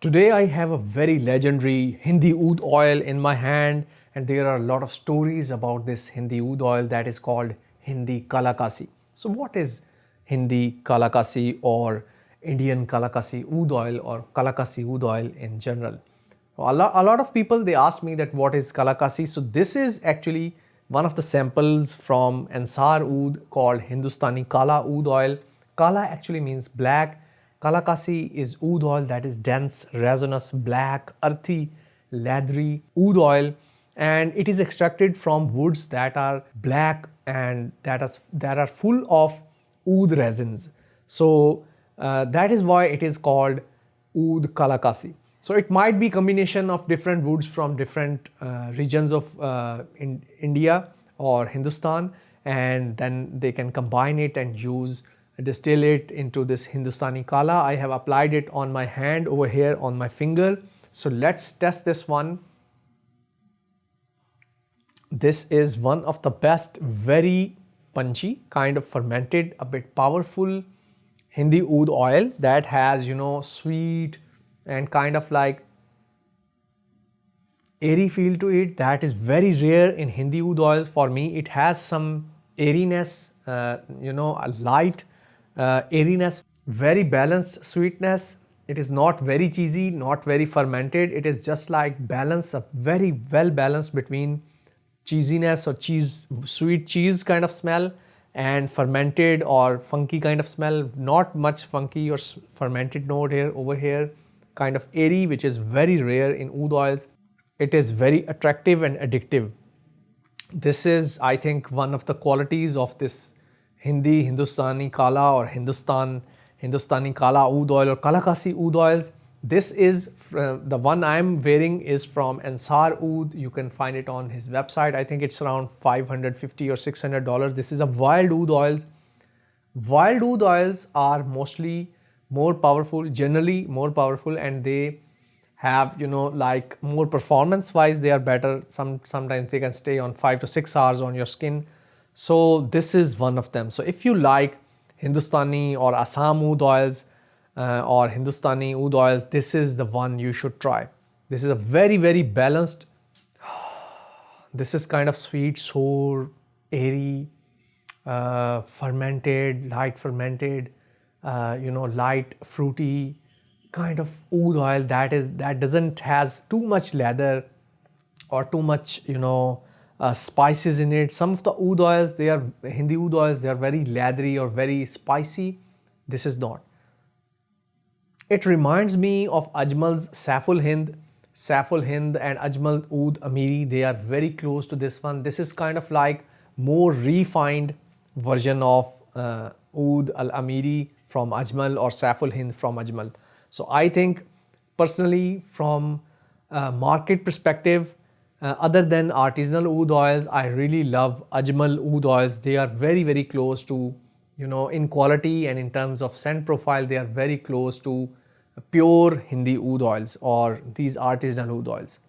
Today I have a very legendary Hindi Oud oil in my hand, and there are a lot of stories about this Hindi Oud oil that is called Hindi Kalakasi. So what is Hindi Kalakasi or Indian Kalakasi Oud oil or Kalakasi Oud oil in general? A lot of people, they ask me that what is Kalakasi. So this is actually one of the samples from Ensar Oud called Hindustan Kal Oud oil. Kala actually means black. Kalakasi is oud oil that is dense, resinous, black, earthy, leathery oud oil, and it is extracted from woods that are black and that are full of oud resins. So that is why it is called Oud Kalakasi. So it might be combination of different woods from different regions of India or Hindustan, and then they can combine it and distill it into this Hindustani Kala. I have applied it on my hand over here on my finger. So let's test this one. This is one of the best, very punchy, kind of fermented, a bit powerful Hindi Oud oil that has, sweet and kind of like airy feel to it. That is very rare in Hindi Oud oils. For me, it has some airiness, a light airiness, very balanced sweetness. It is not very cheesy, not very fermented. It is just like balance, a very well balanced between cheesiness or sweet cheese kind of smell and fermented or funky kind of smell. Not much funky or fermented note over here, kind of airy, which is very rare in oud oils. It is very attractive and addictive. This is, I think, one of the qualities of this Hindustani Kala or Hindustani Kala Oud oil or Kalakasi Oud oils. This is the one I am wearing is from Ensar Oud. You can find it on his website. I think it's around $550 or $600. This is a wild oud oils. Wild oud oils are mostly more powerful, generally more powerful, and they have, like more performance wise, they are better. Sometimes they can stay on 5 to 6 hours on your skin. So this is one of them. So if you like Hindustani or Assam oud oils or Hindustani oud oils, this is the one you should try. This is a very, very balanced. This is kind of sweet, sour, airy, fermented, light fermented, light fruity kind of oud oil that doesn't has too much leather or too much, spices in it. Some of the oud oils, they are Hindi oud oils, they are very leathery or very spicy. This is not. It reminds me of Ajmal's Saiful Hind and Ajmal Oud Amiri. They are very close to this one. This is kind of like more refined version of Oud Al Amiri from Ajmal or Saiful Hind from Ajmal. So I think personally, from market perspective, other than artisanal oud oils, I really love Ajmal oud oils. They are very, very close to, in quality and in terms of scent profile, they are very close to pure Hindi oud oils or these artisanal oud oils.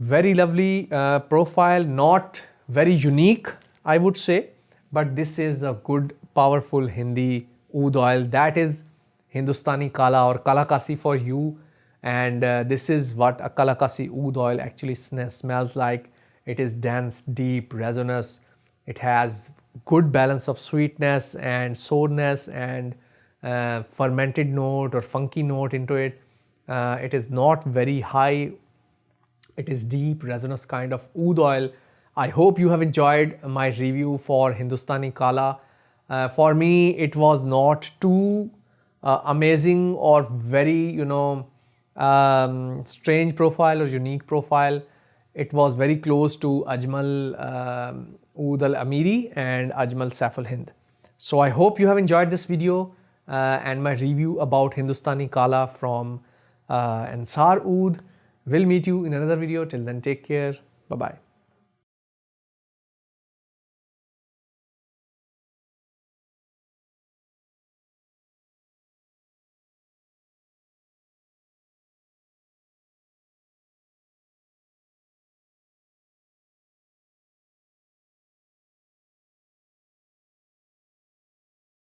Very lovely profile, not very unique, I would say, but this is a good, powerful Hindi oud oil that is Hindustani Kala or Kalakasi for you. And this is what a Kalakasi Oud oil actually smells like. It is dense, deep, resinous. It has good balance of sweetness and sourness and fermented note or funky note into it. It is not very high. It is deep, resinous kind of oud oil. I hope you have enjoyed my review for Hindustani Kala. For me, it was not too amazing or very, strange profile or unique profile. It was very close to Ajmal Oud Al Amiri and Ajmal Saiful Hind. So I hope you have enjoyed this video and my review about Hindustani Kala from Ensar Oud. We'll meet you in another video. Till then, take care. Bye-bye.